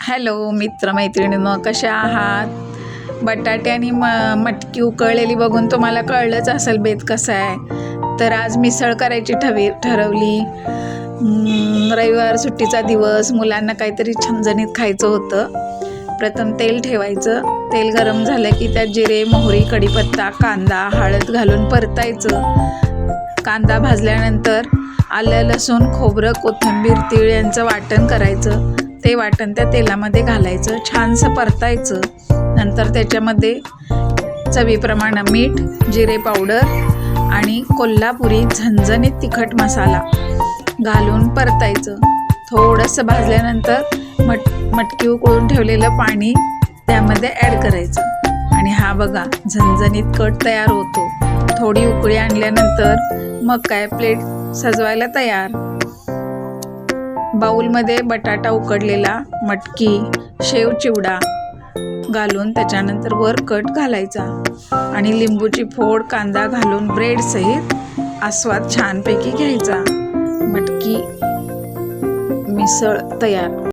Hello मित्रमैत्रिणींनो, कशा आहात? बटाटे आणि मटकी उकळलेली बघून तुम्हाला कळलंच असेल बेत कसा आहे. तर आज मिसळ करायची ठरवली. रविवार सुट्टीचा दिवस, मुलांना काहीतरी झणझणीत खायचं होतं. प्रथम तेल ठेवायचं. तेल गरम झालं की त्यात जिरे, मोहरी, कढीपत्ता, कांदा, हळद घालून परतायचं. कांदा भाजल्यानंतर आलं, लसूण, खोबरं, कोथिंबीर, तीळ यांचं वाटण करायचं. ते वाटण त्या तेलामध्ये घालायचं, छानसं परतायचं. नंतर त्याच्यामध्ये चवीप्रमाणे मीठ, जिरे पावडर आणि कोल्हापुरी झणझणीत तिखट मसाला घालून परतायचं. थोडंसं भाजल्यानंतर मटकी उकळून ठेवलेलं पाणी त्यामध्ये ॲड करायचं आणि हा बघा झणझणीत कट तयार होतो. थोडी उकळी आणल्यानंतर मग काय, प्लेट सजवायला तयार. बाऊलमध्ये बटाटा उकडलेला, मटकी, शेव चिवडा घालून त्याच्यानंतर वर कट घालायचा आणि लिंबूची फोड, कांदा घालून ब्रेड सहित आस्वाद छानपैकी घ्यायचा. मटकी मिसळ तयार.